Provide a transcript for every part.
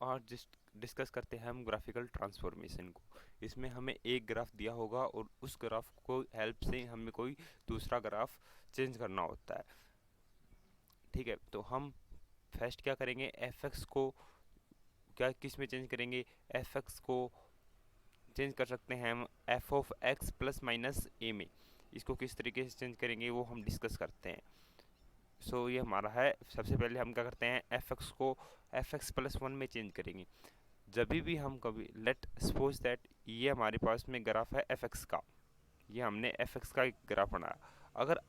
आज डिस्कस करते हैं हम ग्राफिकल ट्रांसफॉर्मेशन को। इसमें हमें एक ग्राफ दिया होगा और उस ग्राफ को हेल्प से हमें कोई दूसरा ग्राफ चेंज करना होता है। ठीक है, तो हम फर्स्ट क्या करेंगे, एफ एक्स को क्या किस में चेंज करेंगे। एफ एक्स को चेंज कर सकते हैं हम f of x plus minus a में। इसको किस तरीके से चेंज करेंगे वो हम डिस्कस करते हैं। ये हमारा है, सबसे पहले हम क्या करते हैं, एफ एक्स को एफ एक्स प्लस वन में चेंज करेंगे। जब भी हम कभी लेट सपोज दैट ये हमारे पास में ग्राफ है एफ एक्स का, ये हमने एफ एक्स का एक ग्राफ बनाया। अगर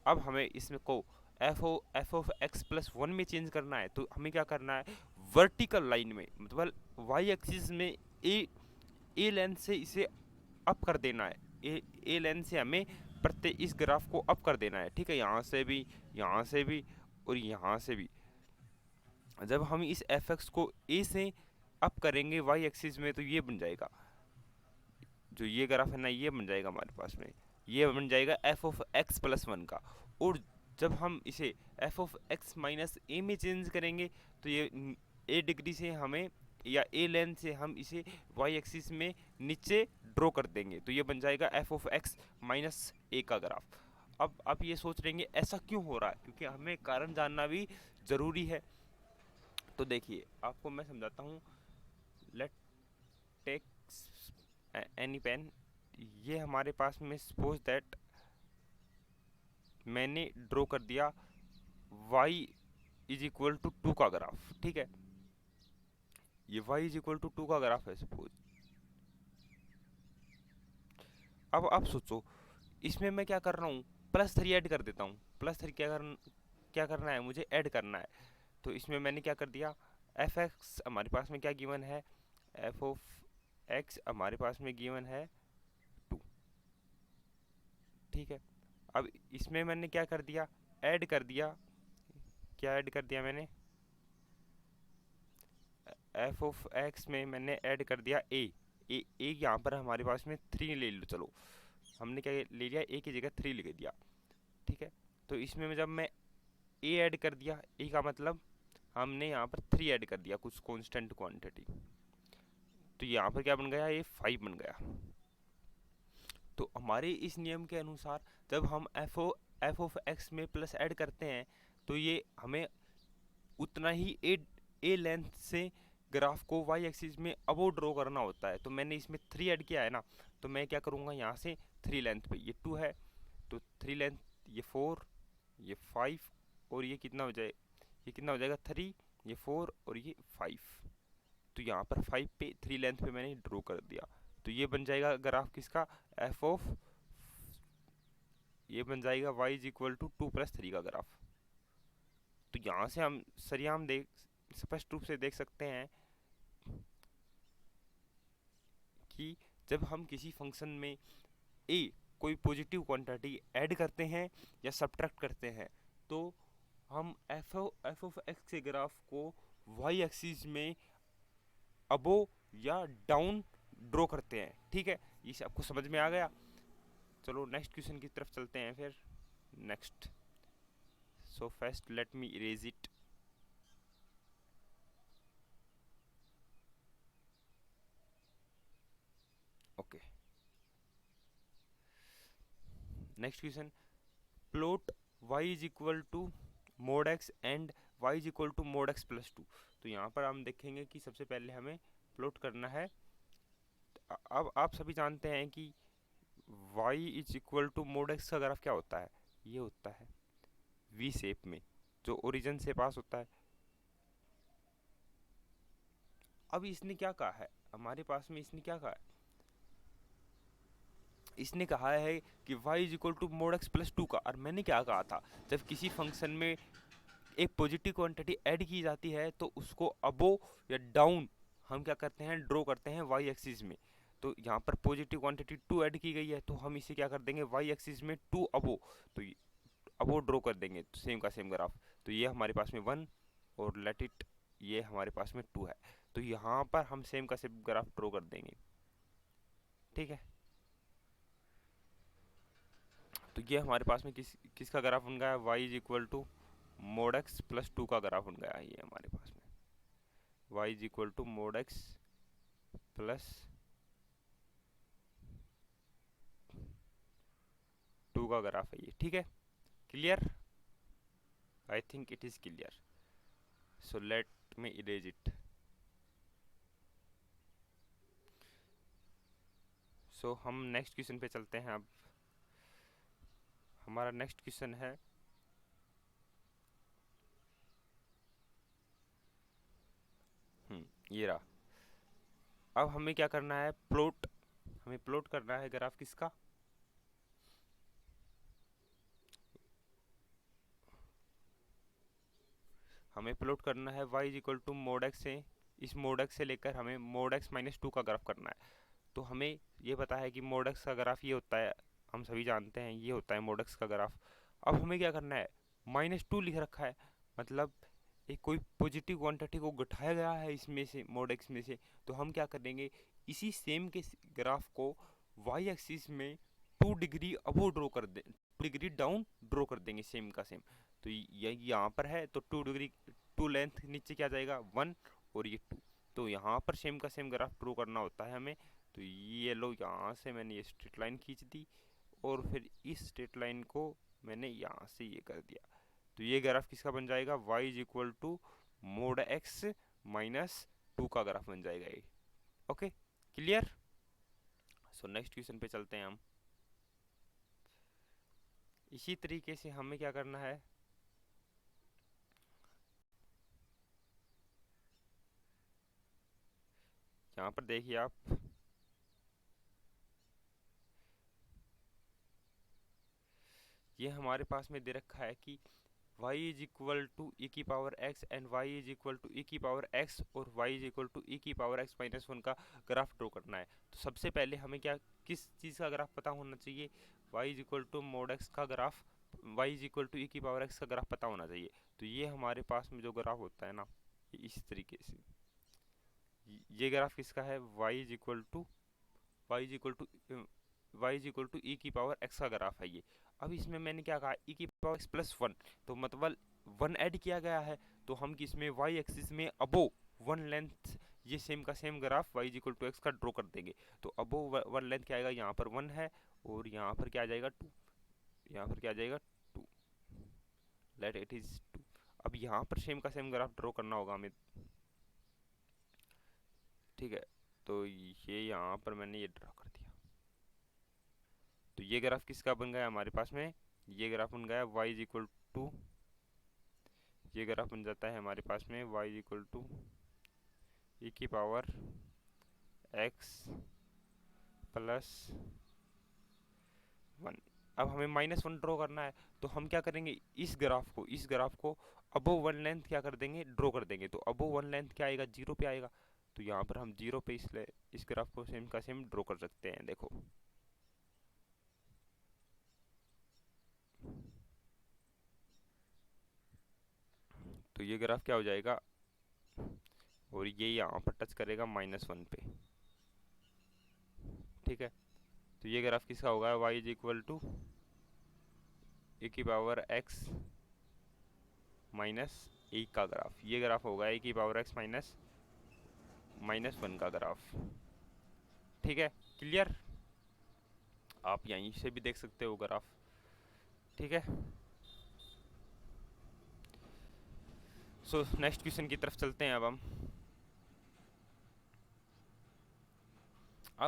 अब हमें इसमें को f of x plus one में चेंज करना है तो हमें क्या करना है, वर्टिकल लाइन में मतलब वाई एक्सिस में ए लेंथ से इसे अप कर देना है। ए लेंथ से हमें प्रत्येक इस ग्राफ को अप कर देना है। ठीक है, यहाँ से भी, यहाँ से भी और यहाँ से भी। जब हम इस एफ एक्स को ए से अप करेंगे वाई एक्सिस में तो ये बन जाएगा, जो ये ग्राफ है ना, ये बन जाएगा हमारे पास में, ये बन जाएगा f of x plus one का। और जब हम इसे F of x minus a में चेंज करेंगे तो ये ए डिग्री से हमें या ए लेंथ से हम इसे वाई एक्सिस में नीचे ड्रॉ कर देंगे तो ये बन जाएगा एफ ऑफ एक्स माइनस ए का ग्राफ। अब आप ये सोच रहेंगे ऐसा क्यों हो रहा है, क्योंकि हमें कारण जानना भी ज़रूरी है। तो देखिए आपको मैं समझाता हूँ। Let take any pen. ये हमारे पास में सपोज दैट मैंने ड्रॉ कर दिया y is equal to two का ग्राफ। ठीक है, ये y is equal to two का ग्राफ है सपोज। अब आप सोचो इसमें मैं क्या कर रहा हूँ, प्लस थ्री ऐड कर देता हूँ। प्लस थ्री क्या करना है, मुझे ऐड करना है। तो इसमें मैंने क्या कर दिया, एफ एक्स हमारे पास में क्या गिवन है, एफ ऑफ एक्स हमारे पास में गिवन है टू। ठीक है, अब इसमें मैंने क्या कर दिया, ऐड कर दिया। क्या ऐड कर दिया मैंने, एफ ऑफ एक्स में मैंने ऐड कर दिया ए। यहाँ पर हमारे पास में थ्री ले लो, चलो हमने क्या ले लिया, ए की जगह थ्री लिख दिया। ठीक है, तो इसमें जब मैं ए ऐड कर दिया, ए का मतलब हमने यहाँ पर थ्री ऐड कर दिया, कुछ कांस्टेंट क्वांटिटी। तो यहाँ पर क्या बन गया, ये फाइव बन गया। तो हमारे इस नियम के अनुसार जब हम एफ ऑफ एक्स में प्लस ऐड करते हैं तो ये हमें उतना ही ए लेंथ से ग्राफ को वाई एक्सिस में अबो ड्रॉ करना होता है। तो मैंने इसमें थ्री ऐड किया है ना, तो मैं क्या करूँगा, यहाँ से थ्री लेंथ पे, ये टू है तो थ्री लेंथ, ये फोर, ये फाइव और ये कितना हो जाए, ये कितना हो जाएगा थ्री, ये फोर और ये फाइव। तो यहाँ पर फाइव पे थ्री लेंथ पे मैंने ड्रॉ कर दिया। तो ये बन जाएगा ग्राफ किसका, एफ ऑफ, ये बन जाएगा y is equal to two plus three का ग्राफ। तो यहाँ से हम सरियाम देख स्पष्ट रूप से देख सकते हैं कि जब हम किसी फंक्शन में ए कोई पॉजिटिव क्वांटिटी ऐड करते हैं या सब्ट्रैक्ट करते हैं तो हम एफ ऑफ एक्स के ग्राफ को वाई एक्सिस में अबो या डाउन ड्रॉ करते हैं। ठीक है, ये आपको समझ में आ गया। चलो नेक्स्ट क्वेश्चन की तरफ चलते हैं फिर। Next, so first let me erase it. Okay, next question, plot y is equal to mod x and y is equal to mod x plus two. तो यहाँ पर हम देखेंगे कि सबसे पहले हमें प्लॉट करना है। अब आप सभी जानते हैं कि y is equal to mod x का ग्राफ क्या होता है, ये होता है वी शेप में जो ओरिजिन से पास होता है। अब इसने क्या कहा है, हमारे पास में इसने क्या कहा है, इसने कहा है कि y is equal to mod x plus two का। और मैंने क्या कहा था, जब किसी फंक्शन में एक पॉजिटिव क्वांटिटी ऐड की जाती है तो उसको अबो या डाउन हम क्या करते हैं, ड्रॉ करते हैं वाई एक्सिस में। तो यहाँ पर पॉजिटिव क्वांटिटी टू ऐड की गई है तो हम इसे क्या कर देंगे, वाई एक्सिस में टू अबो, तो अबो ड्रॉ कर देंगे सेम का सेम ग्राफ। तो ये हमारे पास में वन और लेट इट, ये हमारे पास में टू है। तो यहाँ पर हम सेम का सेम ग्राफ ड्रॉ कर देंगे। ठीक है, तो ये हमारे पास में किसका ग्राफ बन गया, y is equal to mod x plus two का ग्राफ बन गया ये हमारे पास में। Y is equal to mod x plus 2 का ग्राफ है ये, ठीक है। Clear? I think it is clear, so let me erase it. So हम नेक्स्ट क्वेश्चन पे चलते हैं। अब हमारा नेक्स्ट क्वेश्चन है ये रहा। अब हमें क्या करना है, प्लॉट, हमें प्लॉट करना है ग्राफ किसका, हमें प्लॉट करना है y is equal to mod x से, इस मोड एक्स से लेकर हमें मोड एक्स माइनस 2 का ग्राफ करना है। तो हमें ये पता है कि मोड एक्स का ग्राफ ये होता है, हम सभी जानते हैं ये होता है मोड एक्स का ग्राफ। अब हमें क्या करना है, -2 लिख रखा है, मतलब एक कोई पॉजिटिव क्वांटिटी को घटाया गया है इसमें से, मोड एक्स में से। तो हम क्या करेंगे, इसी सेम के ग्राफ को वाई एक्सिस में 2 डिग्री अबो ड्रॉ कर दे, 2 डिग्री डाउन ड्रॉ कर देंगे सेम का सेम। तो ये यहाँ पर है तो 2 डिग्री, 2 लेंथ नीचे क्या जाएगा 1 और ये 2। तो यहाँ पर सेम का सेम ग्राफ ड्रॉ करना होता है हमें। तो ये लो, यहाँ से मैंने ये स्ट्रेट लाइन खींच दी और फिर इस स्ट्रेट लाइन को मैंने यहाँ से ये कर दिया। तो ये ग्राफ किसका बन जाएगा, y is equal to mod x minus 2 का ग्राफ बन जाएगा ये। Okay clear? So next question पे चलते हैं हम। इसी तरीके से हमें क्या करना है, यहाँ पर देखिए आप, ये हमारे पास में दे रखा है कि y is equal to e की power x and y is equal to e की पावर x और y is equal to e की पावर x माइनस 1 का ग्राफ ड्रॉ करना है। तो सबसे पहले हमें क्या, किस चीज़ का ग्राफ पता होना चाहिए, y is equal to mod x का graph, y is equal to e की पावर x का ग्राफ पता होना चाहिए। तो ये हमारे पास में जो ग्राफ होता है ना, ये इस तरीके से, ये ग्राफ किसका है, y is equal to y is equal to y is equal to e की पावर एक्स का ग्राफ है ये। अब इसमें मैंने क्या कहा, ई की पावर एक्स प्लस 1, तो मतलब 1 ऐड किया गया है। तो हम किसमें, वाई एक्सिस में अबो 1 लेंथ ये सेम का same graph y is equal to x का ड्रॉ कर देंगे। तो अबो 1 लेंथ क्या आएगा, यहाँ पर 1 है और यहाँ पर क्या आ जाएगा 2, यहाँ पर क्या आ जाएगा 2, लेट इट इज 2। अब यहाँ पर सेम का सेम ग्राफ ड्रॉ करना होगा हमें, ठीक है। तो ये यहाँ पर मैंने ये ड्रॉ कर दिया। तो ये ग्राफ किसका बन गया हमारे पास में, ये ग्राफ बन गया y इज इक्वल टू, ये ग्राफ बन जाता है हमारे पास में y is equal to e की पावर x प्लस 1। अब हमें -1 ड्रॉ करना है, तो हम क्या करेंगे, इस ग्राफ को अबो 1 लेंथ क्या कर देंगे, ड्रॉ कर देंगे। तो अबो 1 लेंथ क्या आएगा, 0 पे आएगा। तो यहाँ पर हम 0 पे इस ग्राफ को सेम का सेम ड्रॉ कर सकते हैं, देखो। तो ये ग्राफ क्या हो जाएगा, और ये यहाँ पर टच करेगा -1 पे, ठीक है। तो ये ग्राफ किसका होगा, y इज इक्वल टू ए की पावर x माइनस 1 का ग्राफ, ये ग्राफ होगा ए की पावर x माइनस -1 का ग्राफ, ठीक है। क्लियर? आप यहीं से भी देख सकते हो ग्राफ, ठीक है। सो नेक्स्ट क्वेश्चन की तरफ चलते हैं। अब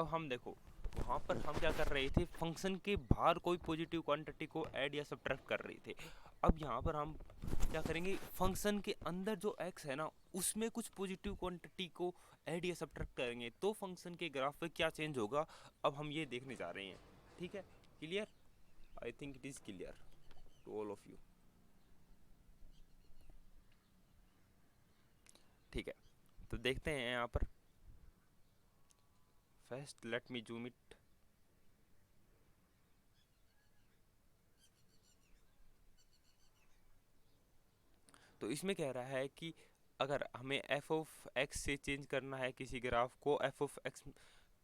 हम देखो, वहाँ पर हम क्या कर रहे थे, फंक्शन के बाहर कोई पॉजिटिव क्वांटिटी को ऐड या सब्ट्रैक्ट कर रहे थे। अब यहाँ पर हम क्या करेंगे, फंक्शन के अंदर जो x है ना, उसमें कुछ पॉजिटिव क्वांटिटी को ऐड या सब्ट्रैक्ट करेंगे तो फंक्शन के ग्राफ पे क्या चेंज होगा, अब हम ये देखने जा रहे हैं, ठीक है। Clear? I think it is clear to all of you, ठीक है। तो देखते हैं यहाँ पर, first let me zoom it. तो इसमें कह रहा है कि अगर हमें एफ ऑफ एक्स से चेंज करना है किसी ग्राफ को f of x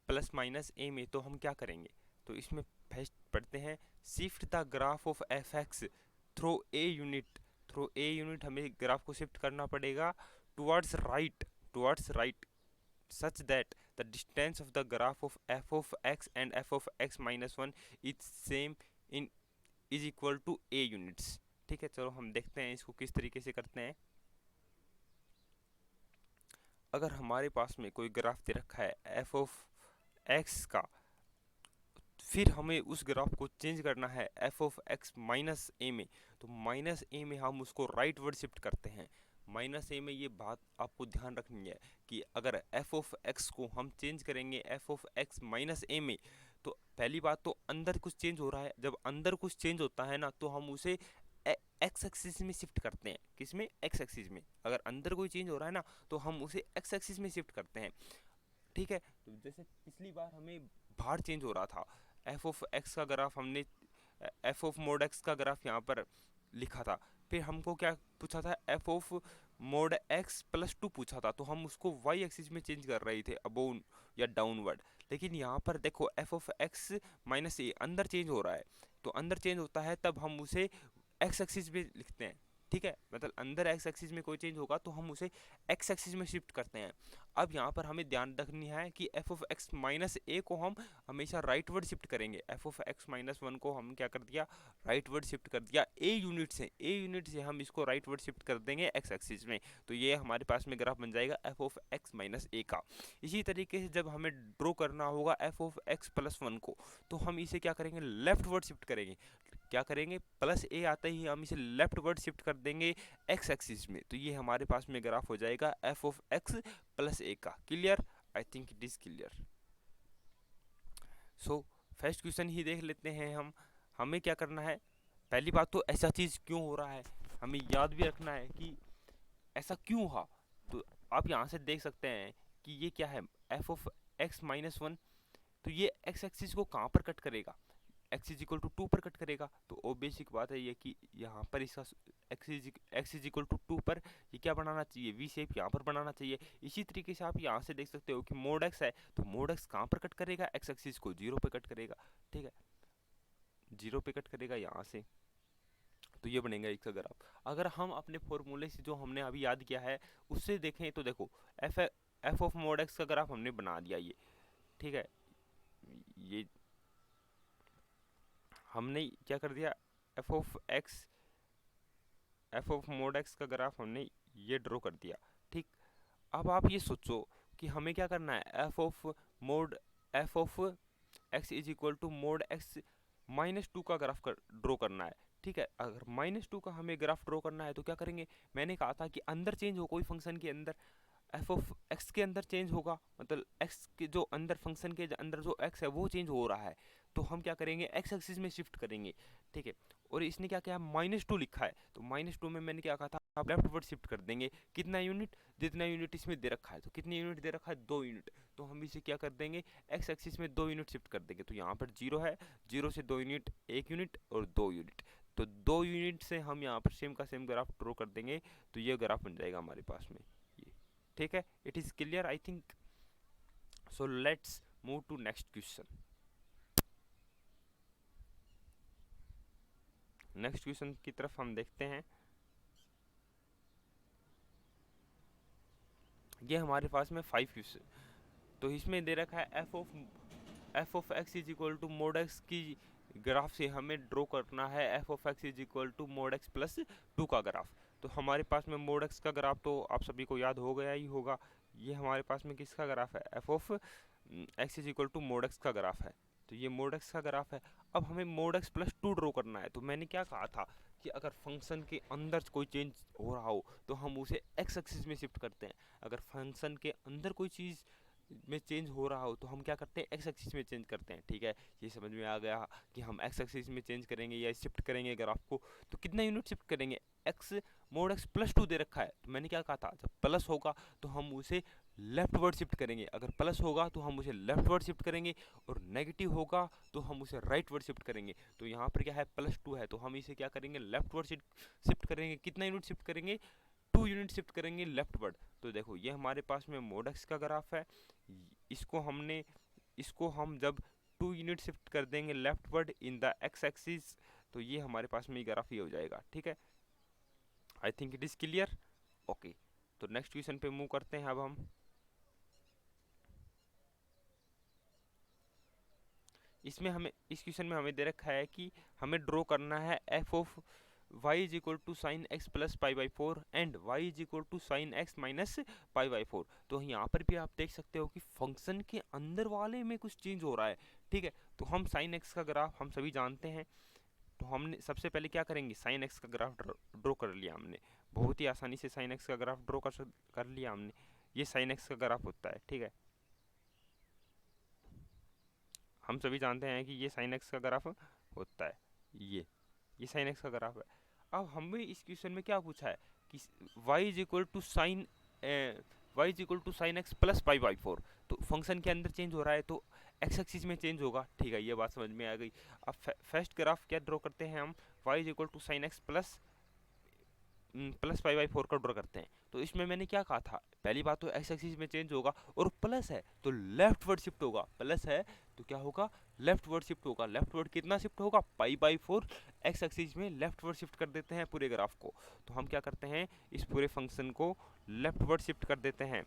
plus minus a में, तो हम क्या करेंगे। तो इसमें फर्स्ट पढ़ते हैं, shift the graph of f x through a unit, through a unit हमें ग्राफ को शिफ्ट करना पड़ेगा towards right towards right such that the distance of the graph of f of x and f of x minus 1 is same in is equal to a units. ठीक है, चलो हम देखते हैं इसको किस तरीके से करते हैं। अगर हमारे पास में कोई ग्राफ दे रखा है f ऑफ x का, फिर हमें उस ग्राफ को चेंज करना है f of x minus a में, तो माइनस a में हम उसको राइट वर्ड शिफ्ट करते हैं। माइनस a में ये बात आपको ध्यान रखनी है कि अगर f ऑफ x को हम चेंज करेंगे f of x minus a में, तो पहली बात तो अंदर कुछ चेंज हो रहा है। जब अंदर कुछ चेंज होता है ना, तो हम उसे एक्स एक्सिस में शिफ्ट करते हैं। किसमें? एक्स एक्सिस में। अगर अंदर कोई चेंज हो रहा है ना, तो हम उसे एक्स एक्सिस में शिफ्ट करते हैं। ठीक है, तो जैसे पिछली बार हमें बाहर चेंज हो रहा था, एफ ऑफ एक्स का ग्राफ हमने एफ ऑफ मोड एक्स का ग्राफ यहाँ पर लिखा था, फिर हमको क्या पूछा था? F of mode x plus 2 पूछा था, तो हम उसको वाई एक्सिस में चेंज कर रहे थे, अबोन या डाउनवर्ड। लेकिन यहाँ पर देखो एफ ऑफ एक्स माइनस ए अंदर चेंज हो रहा है, तो अंदर चेंज होता है तब हम उसे एक्स एक्सिस में लिखते हैं। ठीक है, मतलब अंदर एक्स एक्सिस में कोई चेंज होगा तो हम उसे एक्स एक्सिस में शिफ्ट करते हैं। अब यहाँ पर हमें ध्यान रखनी है कि एफ ऑफ एक्स माइनस ए को हम हमेशा राइट वर्ड शिफ्ट करेंगे। एफ ऑफ एक्स माइनस 1 को हम क्या कर दिया? राइट वर्ड शिफ्ट कर दिया। ए यूनिट से हम इसको राइट वर्ड शिफ्ट कर देंगे एक्स एक्सिस में, तो ये हमारे पास में ग्राफ बन जाएगा एफ ऑफ एक्स माइनस ए का। इसी तरीके से जब हमें ड्रॉ करना होगा एफ ऑफ एक्स प्लस 1 को, तो हम इसे क्या करेंगे? लेफ्ट वर्ड शिफ्ट करेंगे। क्या करेंगे? प्लस ए आते ही हम इसे लेफ्ट वर्ड शिफ्ट कर देंगे एक्स एक्सिस में, तो ये हमारे पास में ग्राफ हो जाएगा f of x plus a का। Clear? I think it is clear. So first question ही देख लेते हैं हम। हमें क्या करना है? पहली बात तो ऐसा चीज क्यों हो रहा है, हमें याद भी रखना है कि ऐसा क्यों हुआ। तो आप यहाँ से देख सकते हैं कि ये क्या है? एफ ऑफ एक्स माइनस 1, तो ये एक्स एक्सिस को कहाँ पर कट करेगा? एक्स इज इक्वल टू 2 पर कट करेगा। तो वो बेसिक बात है ये कि यहाँ पर इसका एक्स इज इक्वल टू 2 पर ये क्या बनाना चाहिए? वी शेप यहाँ पर बनाना चाहिए। इसी तरीके से आप यहाँ से देख सकते हो कि मोड एक्स है, तो मोड एक्स कहाँ पर कट करेगा? एक्स एक्सिस को 0 पे कट करेगा। ठीक है, 0 पे कट करेगा यहाँ से, तो ये बनेगा इसका ग्राफ। अगर हम अपने फॉर्मूले से जो हमने अभी याद किया है उससे देखें, तो देखो एफ ऑफ मोड एक्स का ग्राफ हमने बना दिया ये। ठीक है, ये हमने क्या कर दिया? F of x F of mode x का ग्राफ हमने ये ड्रॉ कर दिया। ठीक, अब आप ये सोचो कि हमें क्या करना है? F of x is equal to mod x minus 2 का ग्राफ ड्रॉ करना है। ठीक है, अगर माइनस 2 का हमें ग्राफ ड्रॉ करना है तो क्या करेंगे? मैंने कहा था कि अंदर चेंज हो, कोई फंक्शन के अंदर एफ ऑफ एक्स के अंदर चेंज होगा, मतलब एक्स के जो अंदर फंक्शन के अंदर जो एक्स है वो चेंज हो रहा है, तो हम क्या करेंगे? एक्स एक्सिस में शिफ्ट करेंगे। ठीक है, और इसने क्या किया? माइनस 2 लिखा है, तो माइनस 2 में मैंने क्या कहा था? आप लेफ्ट वर्ड शिफ्ट कर देंगे। कितना यूनिट? जितना यूनिट इसमें दे रखा है, तो कितने यूनिट दे रखा है? 2 यूनिट, तो हम इसे क्या कर देंगे? एक्स एक्सिस में 2 यूनिट शिफ्ट कर देंगे। तो यहाँ पर 0 है, 0 से 2 यूनिट, 1 यूनिट और 2 यूनिट, तो 2 यूनिट से हम यहाँ पर सेम का सेम ग्राफ ड्रॉ कर देंगे, तो ये ग्राफ बन जाएगा हमारे पास में ये। ठीक है, it is clear I think. So let's move to next question. Next question की तरफ हम देखते हैं। ये हमारे पास में 5 क्वेश्चन, तो इसमें दे रखा है f of x is equal to mod x की ग्राफ से हमें ड्रॉ करना है f of x is equal to mod x plus 2 का ग्राफ। तो हमारे पास में मोड एक्स का ग्राफ तो आप सभी को याद हो गया ही होगा। ये हमारे पास में किसका ग्राफ है? F of x is equal to mod x का ग्राफ है, तो ये मोड एक्स का ग्राफ है। अब हमें मोड एक्स प्लस 2 ड्रॉ करना है, तो मैंने क्या कहा था कि अगर फंक्शन के अंदर कोई चेंज हो रहा हो तो हम उसे एक्स एक्सिस में शिफ्ट करते हैं। अगर फंक्शन के अंदर कोई चीज़ में चेंज हो रहा हो तो हम क्या करते हैं? एक्स एक्सिस में चेंज करते हैं। ठीक है, ये समझ में आ गया कि हम एक्स एक्सिस में चेंज करेंगे या शिफ्ट करेंगे ग्राफ को, तो कितना यूनिट शिफ्ट करेंगे? एक्स मोड एक्स प्लस 2 दे रखा है, तो मैंने क्या कहा था? जब प्लस होगा तो हम उसे लेफ्ट वर्ड शिफ्ट करेंगे। अगर प्लस होगा तो हम उसे लेफ्ट वर्ड शिफ्ट करेंगे, और नेगेटिव होगा तो हम उसे राइट वर्ड शिफ्ट करेंगे। तो यहाँ पर क्या है? प्लस 2 है, तो हम इसे क्या करेंगे? लेफ्ट वर्ड शिफ्ट करेंगे। कितना यूनिट शिफ्ट करेंगे? 2 यूनिट शिफ्ट करेंगे लेफ्ट वर्ड। तो देखो ये हमारे पास में मोड एक्स का ग्राफ है, इसको हम जब 2 यूनिट शिफ्ट कर देंगे left word in the x axis, तो ये हमारे पास में ग्राफ ही हो जाएगा। ठीक है, I think it is clear. Okay, तो नेक्स्ट क्वेश्चन पे मूव करते हैं अब हम। इसमें हमें इस क्वेश्चन में हमें दे रखा है कि हमें ड्रॉ करना है f of y is equal to sine x plus pi by four and y is equal to sine x minus pi by four. तो यहाँ पर भी आप देख सकते हो कि फंक्शन के अंदर वाले में कुछ चेंज हो रहा है। ठीक है, तो हम साइन एक्स का ग्राफ हम सभी जानते हैं, तो हमने सबसे पहले क्या करेंगे, साइन एक्स का ग्राफ ड्रॉ कर लिया हमने, बहुत ही आसानी से साइन एक्स का ग्राफ ड्रॉ कर लिया हमने। ये साइन एक्स का ग्राफ होता है। ठीक है, हम सभी जानते हैं कि ये साइन एक्स का ग्राफ होता है, ये साइन एक्स का ग्राफ है। अब हमें इस क्वेश्चन में क्या पूछा है कि y is equal to sine x plus pi by four. तो फंक्शन के अंदर चेंज हो रहा है तो एक्स एक्सिस में चेंज होगा। ठीक है, ये बात समझ में आ गई। अब फर्स्ट ग्राफ क्या ड्रॉ करते हैं हम, y is equal to sine x plus pi by four का ड्रॉ करते हैं। तो इसमें मैंने क्या कहा था, पहली बात तो एक्स एक्सिस में चेंज होगा और प्लस है तो लेफ्ट वर्ड शिफ्ट होगा, प्लस है तो क्या होगा, लेफ्ट वर्ड शिफ्ट होगा। लेफ्ट वर्ड कितना शिफ्ट होगा, पाई बाई फोर एक्स एक्सिस में लेफ्ट वर्ड शिफ्ट कर देते हैं पूरे ग्राफ को। तो हम क्या करते हैं, इस पूरे फंक्शन को लेफ्ट वर्ड शिफ्ट कर देते हैं।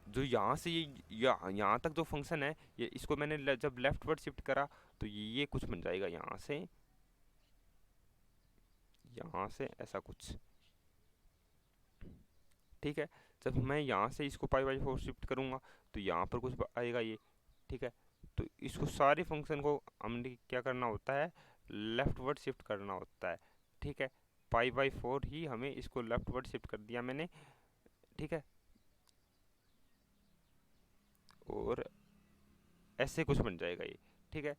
जो यहाँ से यहाँ तक जो फंक्शन है, ये इसको मैंने जब लेफ्ट वर्ड शिफ्ट करा तो ये कुछ बन जाएगा, यहाँ से ऐसा कुछ। ठीक है, जब मैं यहाँ से इसको पाई बाई फोर शिफ्ट करूँगा तो यहाँ पर कुछ आएगा ये। ठीक है, तो इसको सारे फंक्शन को हमने क्या करना होता है, लेफ्ट वर्ड शिफ्ट करना होता है। ठीक है, पाई बाई फोर ही हमें इसको लेफ्ट वर्ड शिफ्ट कर दिया मैंने। ठीक है, और ऐसे कुछ बन जाएगा ये। ठीक है,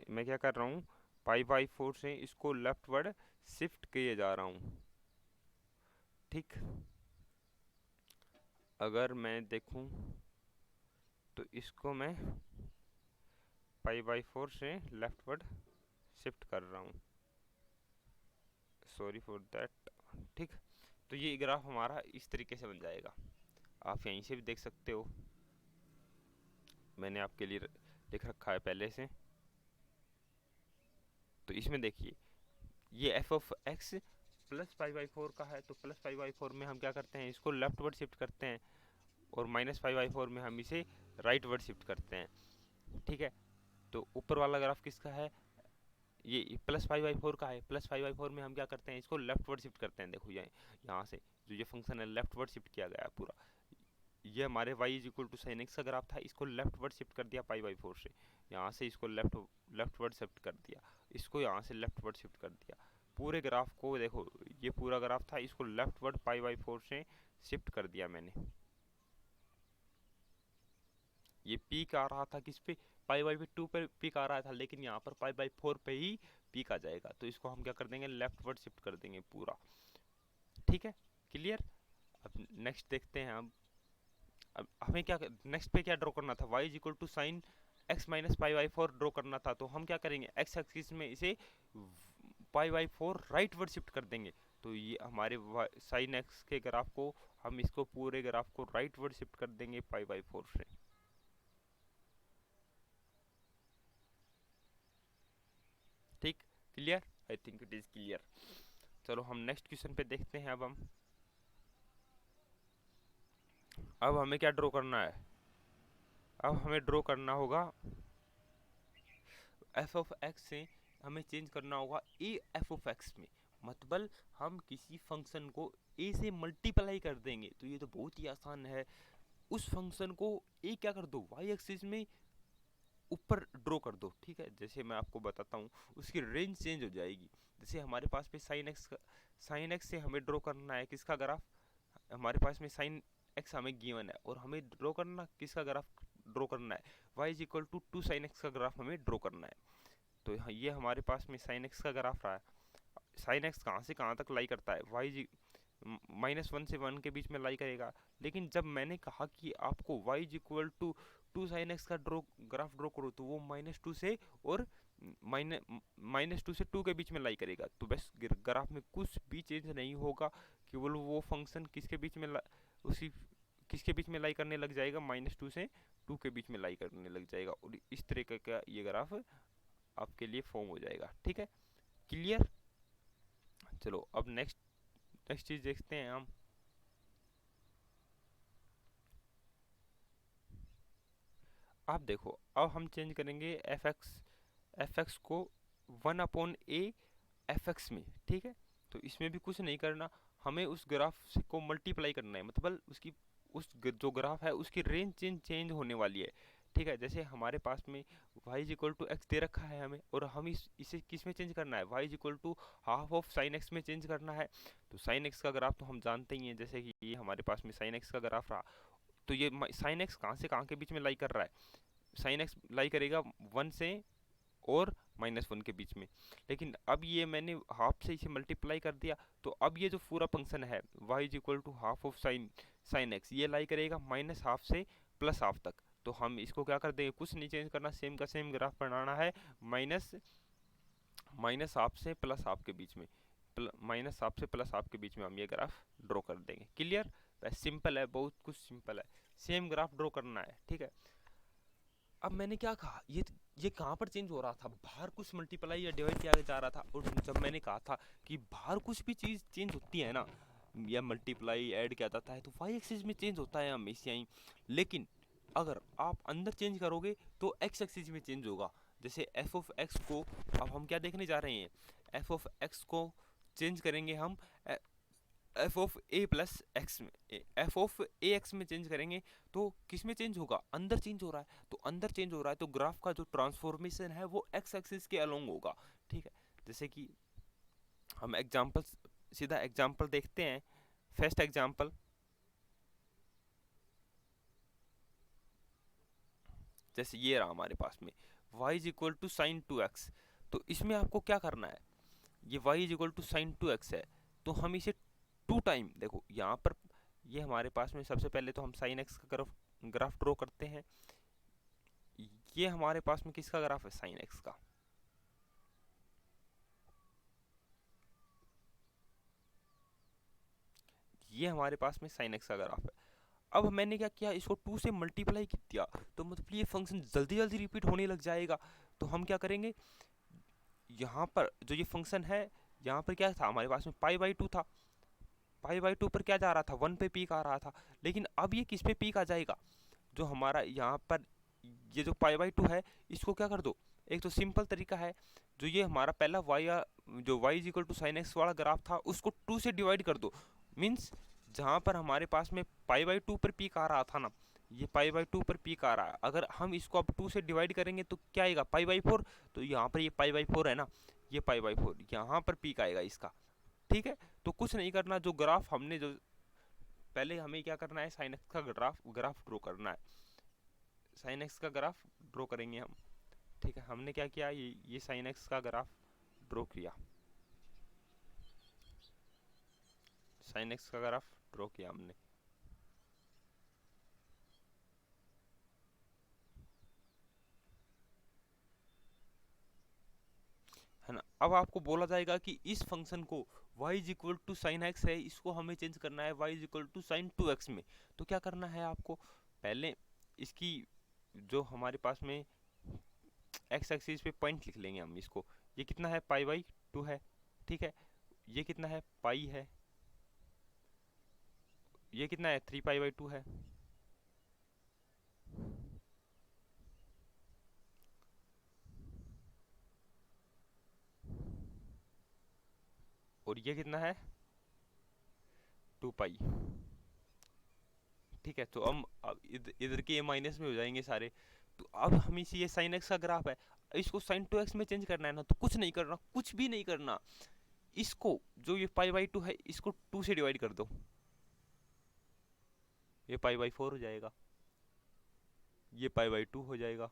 मैं क्या कर रहा हूँ, पाई बाई फोर से इसको लेफ्ट वर्ड शिफ्ट किए जा रहा हूँ। ठीक, अगर मैं देखूँ तो इसको मैं पाई बाई फोर से लेफ्ट वर्ड शिफ्ट कर रहा हूँ, सॉरी फॉर दैट। ठीक, तो ये ग्राफ हमारा इस तरीके से बन जाएगा। आप यहीं से भी देख सकते हो, मैंने आपके लिए लिख रखा है पहले से। तो इसमें देखिए, ये F of x plus pi by four का है, तो प्लस पाई बाई फोर में हम क्या करते हैं, इसको लेफ्ट वर्ड शिफ्ट करते हैं, और माइनस पाई बाई फोर में हम इसे राइट वर्ड शिफ्ट करते हैं। ठीक है, तो ऊपर वाला ग्राफ किसका है, ये प्लस फाइव बाई फोर का है। प्लस फाइव बाई फोर में हम क्या करते हैं, इसको लेफ्ट वर्ड शिफ्ट करते हैं। देखो यहाँ से जो ये फंक्शन है लेफ्ट वर्ड शिफ्ट किया गया है पूरा। ये हमारे y is equal to sine x का ग्राफ था, इसको लेफ्ट वर्ड शिफ्ट कर दिया पाई बाई फोर से। यहाँ से इसको लेफ्ट वर्ड शिफ्ट कर दिया, इसको यहाँ से लेफ्ट वर्ड शिफ्ट कर दिया। पूरे ग्राफ को देखो, ये पूरा ग्राफ था, इसको left word pi by four से शिफ्ट कर दिया मैंने। ये पीक आ रहा था किस पे, पाई बाई टू पर पीक आ रहा था, लेकिन यहाँ पर पाई बाई फोर पे ही पीक आ जाएगा। तो इसको हम क्या कर देंगे, लेफ्ट वर्ड शिफ्ट कर देंगे पूरा। ठीक है, क्लियर। अब नेक्स्ट देखते हैं हम। अब हमें क्या नेक्स्ट पे क्या ड्रॉ करना था, y is equal to sine x minus pi by four draw करना था। तो हम क्या करेंगे, एक्स एक्सिस में इसे पाई by four right word shift कर देंगे। तो ये हमारे साइन एक्स के ग्राफ को, हम इसको पूरे ग्राफ को राइट वर्ड शिफ्ट कर देंगे पाई बाई फोर से। ठीक, clear, I think it is clear. चलो हम नेक्स्ट क्वेश्चन पे देखते हैं। अब हमें क्या ड्रॉ करना है, अब हमें ड्रॉ करना होगा एफ ऑफ एक्स से हमें चेंज करना होगा ए एफ ऑफ एक्स में। मतलब हम किसी फंक्शन को ए से मल्टीप्लाई कर देंगे, तो ये तो बहुत ही आसान है। उस फंक्शन को ए क्या कर दो, वाई एक्सिस में ऊपर ड्रॉ कर दो। ठीक है, जैसे मैं आपको बताता हूँ, उसकी रेंज चेंज हो जाएगी। जैसे हमारे पास पे साइन एक्स से हमें ड्रॉ करना है किसका ग्राफ, हमारे पास में साइन एक्स हमें गिवन है, और हमें ड्रॉ करना किसका ग्राफ ड्रॉ करना है, y is equal to two sine x का ग्राफ हमें ड्रॉ करना है। तो ये हमारे पास में साइन एक्स का ग्राफ रहा है। साइन एक्स कहाँ से कहाँ तक लाई करता है, वाई जी माइनस वन से वन के बीच में लाई करेगा। लेकिन जब मैंने कहा कि आपको y is equal to two sine x का ग्राफ ड्रॉ करो, तो वो माइनस टू से और माइनस टू से टू के बीच में लाई करेगा। तो बस ग्राफ में कुछ भी चेंज नहीं होगा, केवल वो फंक्शन किसके बीच में उसी किसके बीच में लाई करने लग जाएगा, माइनस टू से टू के बीच में लाई करने लग जाएगा और इस तरीके का ये ग्राफ आपके लिए फॉर्म हो जाएगा। ठीक है, क्लियर। चलो अब नेक्स्ट चीज देखते हैं हम। आप देखो, अब हम चेंज करेंगे एफ एक्स को 1/a एफ में। ठीक है, तो इसमें भी कुछ नहीं करना, हमें उस ग्राफ को मल्टीप्लाई करना है, मतलब उसकी जो ग्राफ है उसकी रेंज चेंज होने वाली है। ठीक है, जैसे हमारे पास में y is equal to x दे रखा है हमें, और हम इसे किस में चेंज करना है, y is equal to half of sine x में चेंज करना है। तो साइन एक्स का ग्राफ तो हम जानते ही हैं, जैसे कि ये हमारे पास में साइन एक्स का ग्राफ रहा, तो ये साइन एक्स कहाँ से कहाँ के बीच में लाई कर रहा है, साइन एक्स लाई करेगा 1 से और -1 के बीच में। लेकिन अब ये मैंने हाफ से इसे मल्टीप्लाई कर दिया, तो अब ये जो पूरा फंक्शन है y is equal to half of sine x, ये लाई करेगा -हाफ से +हाफ तक। तो हम इसको क्या कर देंगे, कुछ नहीं चेंज करना, सेम का सेम ग्राफ बनाना है, माइनस हाफ से +हाफ के बीच में, -हाफ से +हाफ के बीच में हम ये ग्राफ ड्रॉ कर देंगे। क्लियर, सिंपल है, बहुत कुछ सिंपल है, सेम ग्राफ ड्रॉ करना है। ठीक है, अब मैंने क्या कहा, ये कहाँ पर चेंज हो रहा था, बाहर कुछ मल्टीप्लाई या डिवाइड किया जा रहा था, और जब मैंने कहा था कि बाहर कुछ भी चीज़ चेंज होती है ना, या मल्टीप्लाई ऐड किया जाता है, तो वाई एक्सिस में चेंज होता है हमेशा ही। लेकिन अगर आप अंदर चेंज करोगे तो एक्स एक्सिस में चेंज होगा। जैसे एफ ऑफ एक्स को, अब हम क्या देखने जा रहे हैं, एफ ऑफ एक्स को चेंज करेंगे हम f of A plus x में, एफ ऑफ ए एक्स में चेंज करेंगे, तो किस में चेंज होगा, अंदर चेंज हो रहा है, तो अंदर चेंज हो रहा है तो ग्राफ का जो ट्रांसफॉर्मेशन है वो एक्स एक्सिस के अलोंग होगा। ठीक है, जैसे कि हम सीधा एग्जांपल देखते हैं। फर्स्ट एग्जांपल, जैसे ये रहा हमारे पास में y is equal to sine 2x, तो इसमें आपको क्या करना है, ये y is equal to sine 2x है, तो हम इसे 2 टाइम, देखो यहाँ पर ये हमारे पास में सबसे पहले तो हम साइन x का ग्राफ ड्रॉ करते हैं। ये हमारे पास में किसका ग्राफ है, साइन x का। ये हमारे पास में साइन x का ग्राफ है। अब मैंने क्या किया, इसको 2 से मल्टीप्लाई किया, तो मतलब ये फंक्शन जल्दी जल्दी रिपीट होने लग जाएगा। तो हम क्या करेंगे, यहाँ पर जो ये फंक्शन है, यहाँ पर क्या था हमारे पास में π/2 था, π/2 पर क्या जा रहा था, 1 पे पीक आ रहा था। लेकिन अब ये किस पे पीक आ जाएगा, जो हमारा यहाँ पर ये जो π/2 है, इसको क्या कर दो, एक तो सिंपल तरीका है, जो ये हमारा पहला जो y is equal to sine x वाला ग्राफ था उसको 2 से डिवाइड कर दो। मीन्स जहाँ पर हमारे पास में π/2 पर पीक आ रहा था ना, ये π/2 पर पीक आ रहा है, अगर हम इसको अब 2 से डिवाइड करेंगे तो क्या आएगा, π/4। तो यहाँ पर ये π/4 है ना, ये π/4 यहाँ पर पीक आएगा इसका। ठीक है, तो कुछ नहीं करना, जो ग्राफ हमने जो पहले हमें क्या करना है, साइन एक्स का ग्राफ ड्रॉ करना है, साइन एक्स का ग्राफ ड्रॉ करेंगे हम। ठीक है, हमने क्या किया, ये साइन एक्स का ग्राफ ड्रॉ किया, साइन एक्स का ग्राफ ड्रॉ किया हमने। है ना, अब आपको बोला जाएगा कि इस फंक्शन को y is equal to sine x है, इसको हमें चेंज करना है y is equal to sine 2x में। तो क्या करना है आपको, पहले इसकी जो हमारे पास में x एक्सिस पे पॉइंट लिख लेंगे हम इसको, ये कितना है, π/2 है। ठीक है, ये कितना है, पाई है, ये कितना है, 3π/2 है, और ये कितना है, 2π। ठीक है, तो हम अब इधर के ये माइनस में हो जाएंगे सारे। तो अब हम इसी ये साइन एक्स का ग्राफ है, इसको साइन 2x में चेंज करना है ना, तो कुछ नहीं करना, कुछ भी नहीं करना, इसको जो ये π/2 है इसको 2 से डिवाइड कर दो, ये π/4 हो जाएगा, ये π/2 हो जाएगा,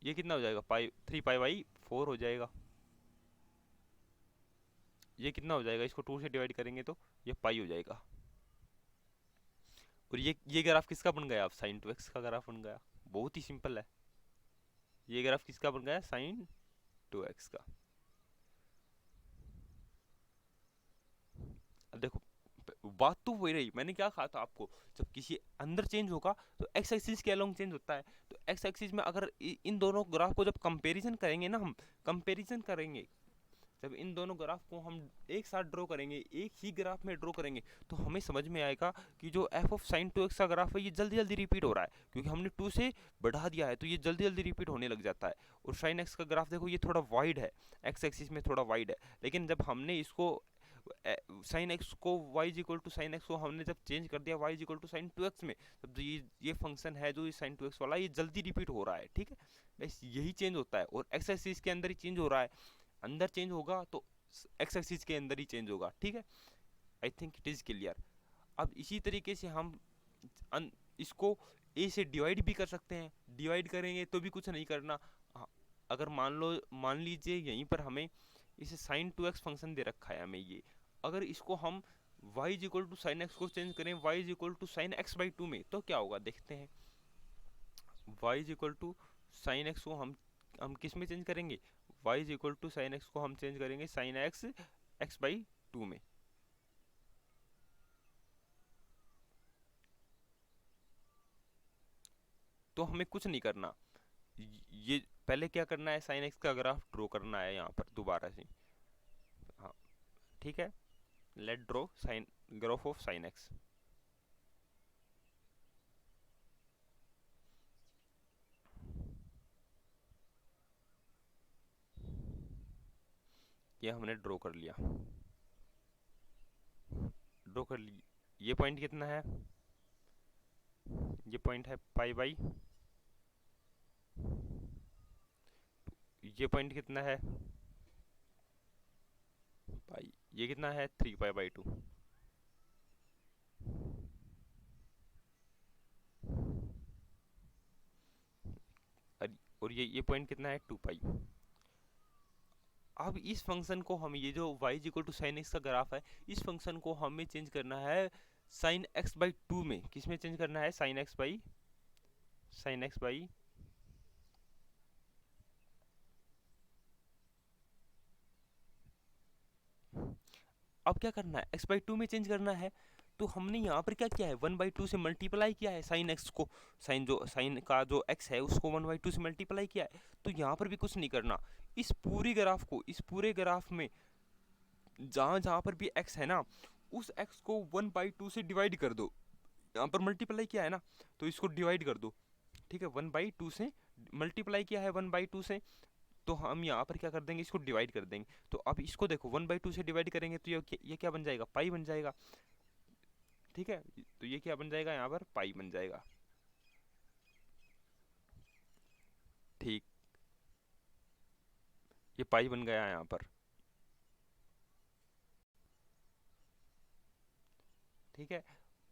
ये कितना हो जाएगा, 3π/4 हो जाएगा, ये कितना हो जाएगा, इसको 2 से डिवाइड करेंगे तो ये पाई हो जाएगा। और ये ग्राफ किसका बन गया, अब साइन 2x का ग्राफ बन गया, बहुत ही सिंपल है। ये ग्राफ किसका बन गया, साइन 2x का। अब देखो, बात तो वही रही, मैंने क्या कहा था आपको, जब किसी अंदर चेंज होगा तो एक्स एक्सिस के अलोंग चेंज होता है। तो एक्स एक्सिस में अगर इन दोनों ग्राफ को जब कंपैरिजन करेंगे ना, हम कंपैरिजन करेंगे, जब इन दोनों ग्राफ को हम एक साथ ड्रॉ करेंगे, एक ही ग्राफ में ड्रॉ करेंगे, तो हमें समझ में आएगा कि जो एफ ऑफ साइन 2x का ग्राफ है ये जल्दी जल्दी रिपीट हो रहा है, क्योंकि हमने 2 से बढ़ा दिया है तो ये जल्दी जल्दी रिपीट होने लग जाता है। और साइन एक्स का ग्राफ देखो, ये थोड़ा वाइड है, एक्स एक्सिस में थोड़ा वाइड है, लेकिन जब हमने इसको साइन एक्स को y is equal to sine x को हमने जब चेंज कर दिया y is equal to sine 2x में, तब ये फंक्शन है जो ये साइन 2x वाला, ये जल्दी रिपीट हो रहा है। ठीक है, बस यही चेंज होता है, और एक्स एक्सिस के अंदर ही चेंज हो रहा है, अंदर चेंज होगा तो एक्स एक्सिस के अंदर ही चेंज होगा। ठीक है, I think it is clear. अब इसी तरीके से हम इसको a से डिवाइड भी कर सकते हैं, डिवाइड करेंगे तो भी कुछ नहीं करना। अगर मान लीजिए यहीं पर हमें इसे साइन 2x फंक्शन दे रखा है हमें ये, अगर इसको हम y is equal to sine x को चेंज करें y is equal to sine x by 2 में, तो क्या होगा देखते हैं। y is equal to sine x को हम किस में चेंज करेंगे, y is equal to sine x को हम चेंज करेंगे साइन एक्स एक्स बाई 2 में। तो हमें कुछ नहीं करना, ये पहले क्या करना है, साइन एक्स का ग्राफ ड्रॉ करना है यहाँ पर दोबारा से। हाँ ठीक है, let draw sine graph of sine x. ये हमने ड्रॉ कर लिया, ड्रॉ कर ली। ये पॉइंट कितना है, ये पॉइंट है पाई बाई, ये पॉइंट कितना है पाई, ये कितना है 3 पाई बाई 2, और ये पॉइंट कितना है 2 पाई। अब इस फंक्शन को हम, ये जो y equal to sine x का ग्राफ है, इस फंक्शन को हमें चेंज करना है साइन एक्स बाई 2 में। किस में चेंज करना है, साइन एक्स बाई अब क्या करना है, x बाई 2 में चेंज करना है। तो हमने यहाँ पर क्या किया है, 1 बाई 2 से मल्टीप्लाई किया है साइन एक्स को, साइन का जो x है उसको 1 बाई 2 से मल्टीप्लाई किया है। तो यहाँ पर भी कुछ नहीं करना, इस पूरी ग्राफ को, इस पूरे ग्राफ में जहाँ जहाँ पर भी x है ना, उस x को 1 बाई 2 से डिवाइड कर दो। यहाँ पर मल्टीप्लाई किया है ना, तो इसको डिवाइड कर दो। ठीक है, 1 बाई 2 से मल्टीप्लाई किया है 1 बाई 2 से, तो हम यहाँ पर क्या कर देंगे, इसको डिवाइड कर देंगे। तो अब इसको देखो 1 बाई 2 से डिवाइड करेंगे तो ये क्या बन जाएगा, पाई बन जाएगा। ठीक है, तो ये क्या बन जाएगा, यहाँ पर पाई बन जाएगा। ठीक, ये पाई बन गया यहाँ पर। ठीक है,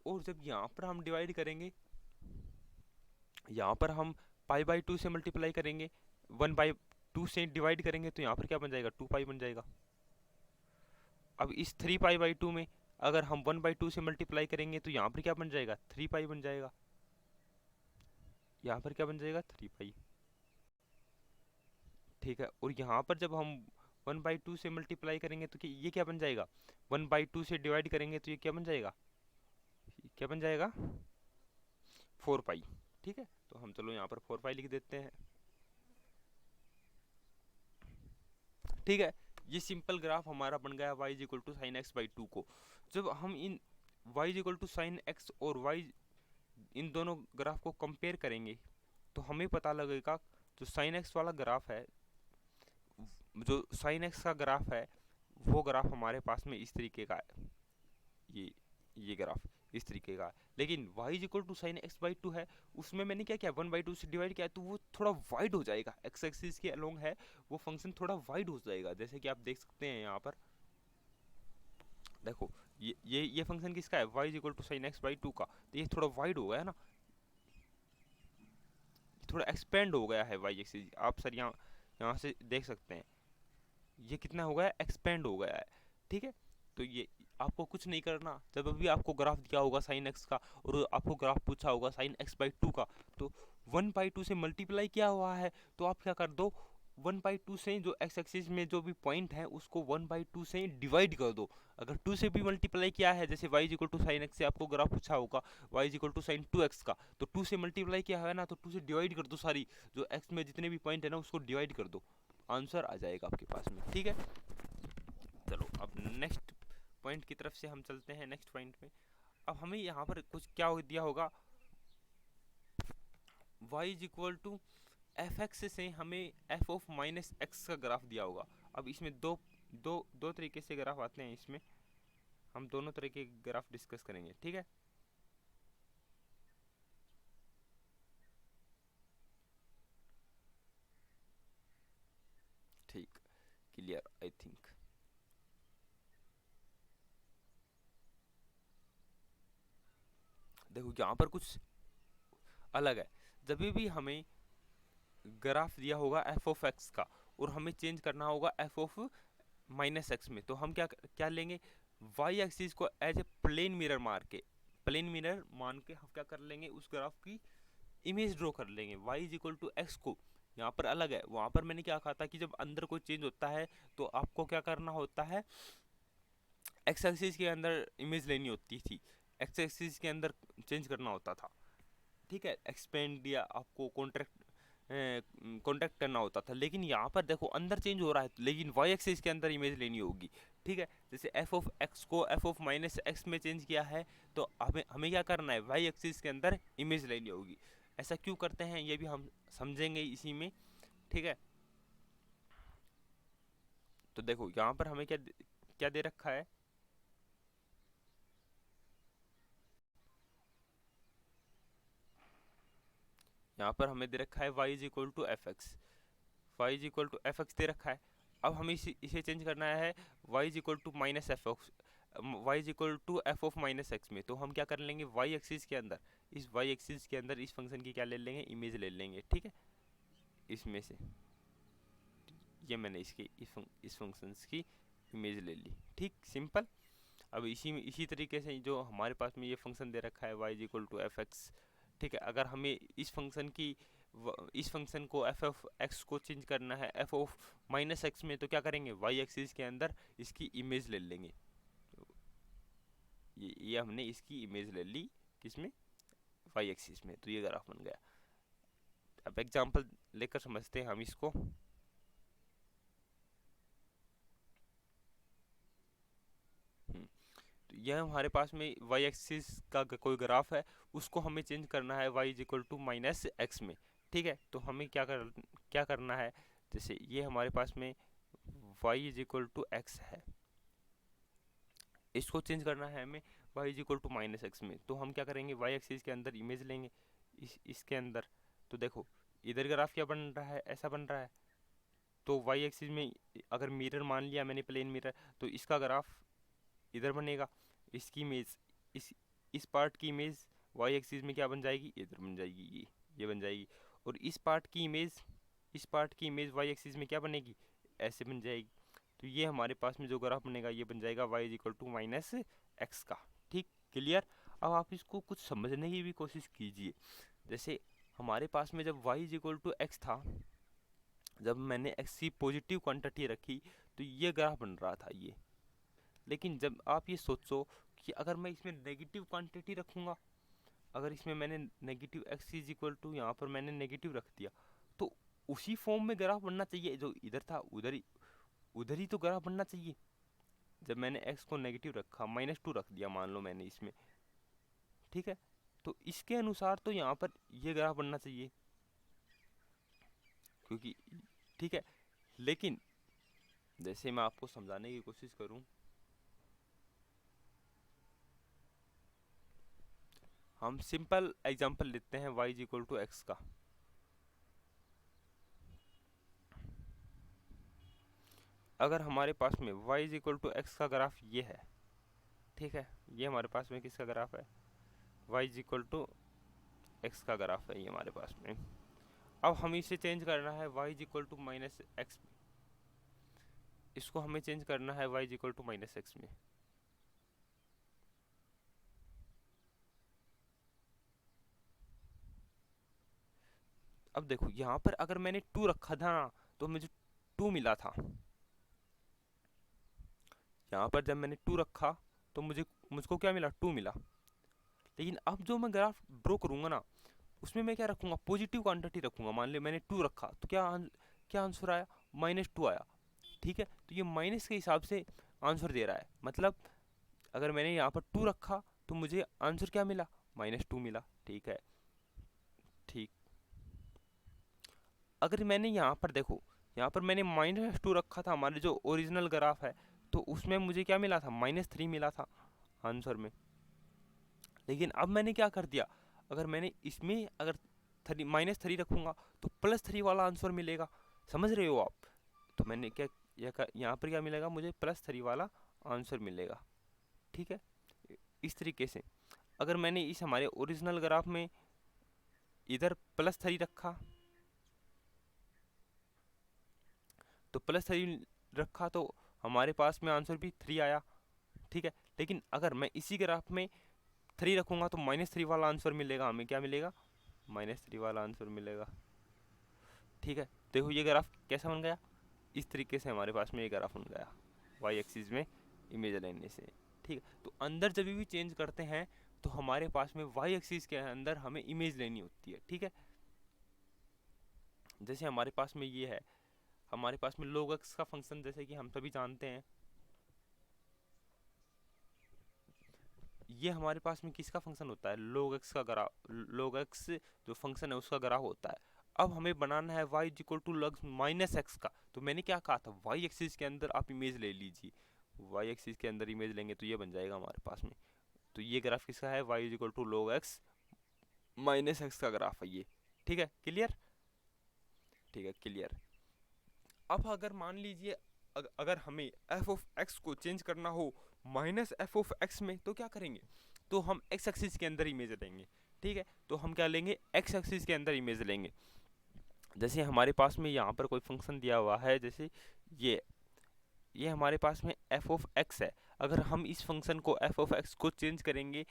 और जब यहाँ पर हम डिवाइड करेंगे, यहाँ पर हम पाई बाई 2 से मल्टीप्लाई करेंगे, 1 बाई 2 से डिवाइड करेंगे, तो यहाँ पर क्या बन जाएगा, 2 पाई बन जाएगा। अब इस 3 पाई बाई 2 में अगर हम 1 बाई 2 से मल्टीप्लाई करेंगे तो यहाँ पर क्या बन जाएगा, 3 पाई बन जाएगा। यहाँ पर क्या बन जाएगा, 3 पाई। ठीक है, और यहाँ पर जब हम 1 बाई 2 से मल्टीप्लाई करेंगे तो ये क्या बन जाएगा, 1 बाई 2 से डिवाइड करेंगे तो ये क्या बन जाएगा, क्या बन जाएगा, 4 पाई। ठीक है, तो हम चलो यहाँ पर 4 पाई लिख देते हैं। ठीक है, ये सिंपल ग्राफ हमारा बन गया y is equal to sine x by 2 को। जब हम इन y is equal to sine x और y इन दोनों ग्राफ को कंपेयर करेंगे तो हमें पता लगेगा, जो साइन एक्स वाला ग्राफ है, जो साइन एक्स का ग्राफ है, वो ग्राफ हमारे पास में इस तरीके का है, ये ग्राफ इस तरीके का है। लेकिन y is equal to sine x by 2 है, उसमें मैंने क्या किया, 1 बाई 2 से डिवाइड किया, तो वो थोड़ा वाइड हो जाएगा, एक्स एक्सिस के अलोंग है, वो फंक्शन थोड़ा वाइड हो जाएगा। जैसे कि आप देख सकते हैं यहाँ पर, देखो ये फंक्शन किसका है, y is equal to sine x by 2 का, तो ये थोड़ा वाइड हो गया ना, थोड़ा एक्सपेंड हो गया है y एक्सिस। आप सर यहाँ से देख सकते हैं, ये कितना हो गया है, एक्सपेंड हो गया है। ठीक है, तो ये आपको कुछ नहीं करना, जब अभी आपको ग्राफ दिया होगा साइन एक्स का और आपको ग्राफ पूछा होगा साइन एक्स बाई 2 का, तो 1 बाई 2 से मल्टीप्लाई किया हुआ है, तो आप क्या कर दो, 1/2 से जो एक्स एक्सिस में जो भी पॉइंट है उसको 1/2 से डिवाइड कर दो। अगर 2 से भी मल्टीप्लाई किया है, जैसे y is equal to sine x से आपको ग्राफ पूछा होगा y is equal to sine 2x का, तो 2 से मल्टीप्लाई किया है ना, तो 2 से डिवाइड कर दो, सारी जो x में जितने भी पॉइंट है ना उसको डिवाइड कर दो, आंसर आ जाएगा आपके पास में। ठीक है, चलो अब नेक्स्ट पॉइंट की तरफ से हम चलते हैं, नेक्स्ट पॉइंट में। अब हमें यहाँ पर कुछ क्या दिया होगा, y is equal to f x से हमें एफ ऑफ माइनस एक्स का ग्राफ दिया होगा। अब इसमें दो दो दो तरीके से ग्राफ आते हैं, इसमें हम दोनों तरह के ग्राफ डिस्कस करेंगे। ठीक है, ठीक, क्लियर आई थिंक। देखो यहाँ पर कुछ अलग है, जब भी हमें ग्राफ दिया होगा एफ ऑफ एक्स का और हमें चेंज करना होगा एफ ऑफ माइनस एक्स में, तो हम क्या क्या लेंगे, वाई एक्सिस को एज ए प्लेन मिरर मार के, प्लेन मिरर मान के हम क्या कर लेंगे, उस ग्राफ की इमेज ड्रॉ कर लेंगे। y is equal to x को यहाँ पर अलग है, वहां पर मैंने क्या कहा था कि जब अंदर कोई चेंज होता है तो आपको क्या करना होता है, एक्स एक्सिस के अंदर इमेज लेनी होती थी, एक्स एक्सिस के अंदर चेंज करना होता था। ठीक है, एक्सपेंड या आपको कॉन्ट्रैक्ट कॉन्टैक्ट करना होता था, लेकिन यहाँ पर देखो अंदर चेंज हो रहा है, लेकिन वाई एक्सिस के अंदर इमेज लेनी होगी। ठीक है, जैसे एफ ऑफ एक्स को एफ ऑफ माइनस एक्स में चेंज किया है, तो हमें हमें क्या करना है, वाई एक्सिस के अंदर इमेज लेनी होगी। ऐसा क्यों करते हैं ये भी हम समझेंगे इसी में। ठीक है, तो देखो यहाँ पर हमें क्या क्या दे रखा है, यहाँ पर हमें दे रखा है y is equal to f x, y is equal to f x दे रखा है। अब हमें इसे चेंज करना है y is equal to minus f x, y is equal to f of minus x में, तो हम क्या कर लेंगे, वाई एक्सिस के अंदर, इस वाई एक्सिस के अंदर इस फंक्शन की क्या ले लेंगे, इमेज ले लेंगे। ठीक है, इसमें से ये मैंने इसकी इस फंक्शंस की इमेज ले ली। ठीक, सिंपल। अब इसी में इसी तरीके से जो हमारे पास में ये फंक्शन दे रखा है y is equal to f x, ठीक है, अगर हमें इस फंक्शन की इस फंक्शन को एफ ऑफ एक्स को चेंज करना है एफ ऑफ माइनस एक्स में, तो क्या करेंगे, वाई एक्सिस के अंदर इसकी इमेज ले लेंगे। तो ये हमने इसकी इमेज ले ली, किसमें, वाई एक्सिस में, तो ये ग्राफ बन गया। अब एग्जांपल लेकर समझते हैं हम इसको। तो यह हमारे पास में वाई एक्सिस का कोई ग्राफ है, उसको हमें चेंज करना है y is equal to minus x में। ठीक है, तो हमें क्या करना है, जैसे ये हमारे पास में y is equal to x है, इसको चेंज करना है हमें y is equal to minus x में, तो हम क्या करेंगे, वाई एक्सिस के अंदर इमेज लेंगे इसके अंदर। तो देखो इधर ग्राफ क्या बन रहा है, ऐसा बन रहा है, तो वाई एक्सिस में अगर मिरर मान लिया मैंने, प्लेन मिरर, तो इसका ग्राफ इधर बनेगा, इसकी इमेज इस पार्ट की इमेज वाई एक्सिस में क्या बन जाएगी, इधर बन जाएगी, ये बन जाएगी। और इस पार्ट की इमेज वाई एक्सिस में क्या बनेगी, ऐसे बन जाएगी। तो ये हमारे पास में जो ग्राफ बनेगा ये बन जाएगा y is equal to minus x का। ठीक, क्लियर। अब आप इसको कुछ समझने की भी कोशिश कीजिए। जैसे हमारे पास में जब y is equal to x था, जब मैंने एक्स की पॉजिटिव क्वांटिटी रखी, तो ये ग्राफ बन रहा था ये। लेकिन जब आप ये सोचो कि अगर मैं इसमें नेगेटिव क्वांटिटी रखूँगा, अगर इसमें मैंने negative x is equal to यहाँ पर मैंने नेगेटिव रख दिया, तो उसी फॉर्म में ग्राफ बनना चाहिए, जो इधर था उधर ही तो ग्राफ बनना चाहिए। जब मैंने एक्स को नेगेटिव रखा, -2 रख दिया मान लो मैंने इसमें, ठीक है, तो इसके अनुसार तो यहाँ पर ये ग्राफ बनना चाहिए, क्योंकि ठीक है। लेकिन जैसे मैं आपको समझाने की कोशिश करूँ, हम सिंपल एग्जांपल लेते हैं y is equal to x का। अगर हमारे पास में y is equal to x का ग्राफ ये है, ठीक है, ये हमारे पास में किसका ग्राफ है, y is equal to x का ग्राफ है ये हमारे पास में। अब हमें इसे चेंज करना है y is equal to minus x में, इसको हमें चेंज करना है y is equal to minus x में। अब देखो यहाँ पर अगर मैंने 2 रखा था ना, तो मुझे 2 मिला था, यहाँ पर जब मैंने 2 रखा तो मुझको क्या मिला, 2 मिला। लेकिन अब जो मैं ग्राफ ड्रॉ करूँगा ना, उसमें मैं क्या रखूँगा, पॉजिटिव क्वांटिटी रखूँगा। मान लिया मैंने 2 रखा तो क्या आंसर आया, -2 आया। ठीक है, तो ये माइनस के हिसाब से आंसर दे रहा है। मतलब अगर मैंने यहाँ पर 2 रखा तो मुझे आंसर क्या मिला, -2 मिला। ठीक है, ठीक। अगर मैंने यहाँ पर देखो, यहाँ पर मैंने -2 रखा था, हमारे जो ओरिजिनल ग्राफ है, तो उसमें मुझे क्या मिला था, -3 मिला था आंसर में। लेकिन अब मैंने क्या कर दिया, अगर मैंने इसमें अगर -3 रखूँगा तो +3 वाला आंसर मिलेगा। समझ रहे हो आप? तो मैंने क्या यहाँ पर क्या मिलेगा, मुझे +3 वाला आंसर मिलेगा। ठीक है, इस तरीके से अगर मैंने इस हमारे ओरिजिनल ग्राफ में इधर +3 रखा तो +3 रखा तो हमारे पास में आंसर भी 3 आया। ठीक है, लेकिन अगर मैं इसी ग्राफ में 3 रखूँगा तो -3 वाला आंसर मिलेगा। हमें क्या मिलेगा, -3 वाला आंसर मिलेगा। ठीक है, देखो ये ग्राफ कैसा बन गया, इस तरीके से हमारे पास में ये ग्राफ बन गया वाई एक्सिस में इमेज लेने से। ठीक है, तो अंदर जब भी चेंज करते हैं तो हमारे पास में वाई एक्सिस के अंदर हमें इमेज लेनी होती है। ठीक है, जैसे हमारे पास में ये है, हमारे पास में log x का फंक्शन, जैसे कि हम सभी जानते हैं, ये हमारे पास में किसका फंक्शन होता है, log x का ग्राफ। log x जो फंक्शन है उसका ग्राफ होता है। अब हमें बनाना है y log -x का। तो मैंने क्या कहा था, y एक्सिस के अंदर आप इमेज ले लीजिए। y एक्सिस के अंदर इमेज लेंगे तो ये बन जाएगा हमारे पास में। तो ये ग्राफ किसका है, y log x -x का ग्राफ है ये। ठीक है, क्लियर? ठीक है, क्लियर। अब अगर मान लीजिए अगर हमें f(x) को चेंज करना हो -f(x) में, तो क्या करेंगे, तो हम x एक्सिस के अंदर इमेज लेंगे। ठीक है, तो हम क्या लेंगे, x एक्सिस के अंदर इमेज लेंगे। जैसे हमारे पास में यहाँ पर कोई फंक्शन दिया हुआ है, जैसे ये हमारे पास में f(x) है। अगर हम इस फंक्शन को f(x) को चेंज करेंगे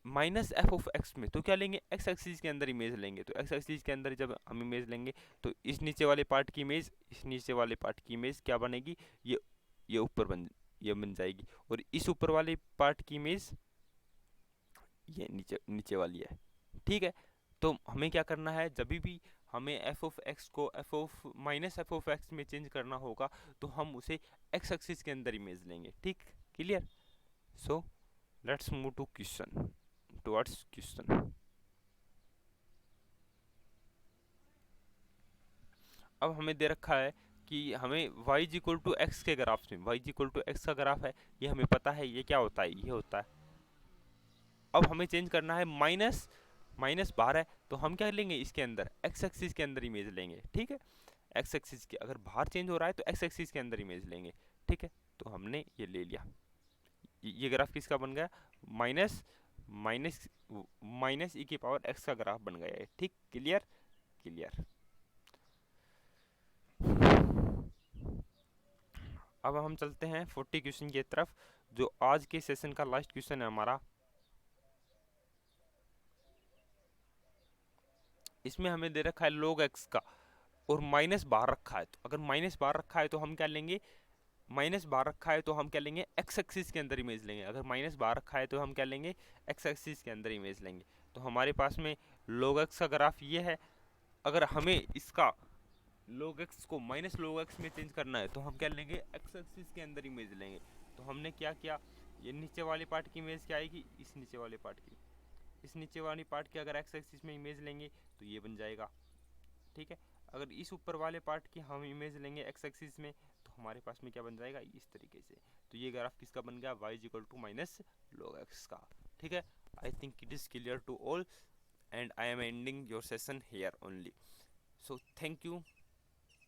-f(x) में, तो क्या लेंगे, x एक्सिस के अंदर इमेज लेंगे। तो x एक्सिस के अंदर जब हम इमेज लेंगे तो इस नीचे वाले पार्ट की इमेज, इस नीचे वाले पार्ट की इमेज क्या बनेगी, ये ये बन जाएगी। और इस ऊपर वाले पार्ट की इमेज ये नीचे वाली है। ठीक है, तो हमें क्या करना है, जब भी हमें f(x) को -f(x) में चेंज करना होगा तो हम उसे x एक्सिस के अंदर इमेज लेंगे। ठीक, clear? So let's move to question, towards question. अब हमें दे रखा है कि हमें y x के ग्राफ में, y x का ग्राफ है, ये हमें पता है ये क्या होता है, ये होता है। अब हमें चेंज करना है माइनस बाहर है, तो हम क्या लेंगे, इसके अंदर x एक्सिस के अंदर इमेज लेंगे। ठीक है, x एक्सिस के अगर बाहर चेंज हो रहा है तो x एक्सिस के अंदर इमेज लेंगे। ठीक है, तो हमने ये ले लिया। ये ग्राफ किसका बन गया, माइनस माइनस माइनस e की पावर x का ग्राफ बन गया है। ठीक, क्लियर? क्लियर। अब हम चलते हैं 40 क्वेश्चन की तरफ, जो आज के सेशन का लास्ट क्वेश्चन है हमारा। इसमें हमें दे रखा है log x का और माइनस बाहर रखा है। तो अगर माइनस बाहर रखा है तो हम क्या लेंगे, माइनस बाहर रखा है तो हम क्या लेंगे, x एक्सिस के अंदर इमेज लेंगे। अगर माइनस बाहर रखा है तो हम क्या लेंगे, x एक्सिस के अंदर इमेज लेंगे। तो हमारे पास में log x का ग्राफ ये है। अगर हमें इसका log x को -log x में चेंज करना है तो हम क्या लेंगे, x एक्सिस के अंदर इमेज लेंगे। तो हमने क्या किया, ये नीचे वाले पार्ट की इमेज क्या आएगी, इस नीचे वाले पार्ट की, इस नीचे वाली पार्ट की अगर x एक्सिस में इमेज लेंगे तो ये बन जाएगा। ठीक है, अगर इस ऊपर वाले पार्ट की हम इमेज लेंगे x एक्सिस में तो हमारे पास में क्या बन जाएगा, इस तरीके से। तो ये ग्राफ किसका बन गया, y -log x का। ठीक है, I think it is clear to all and I am ending your session here only. So thank you.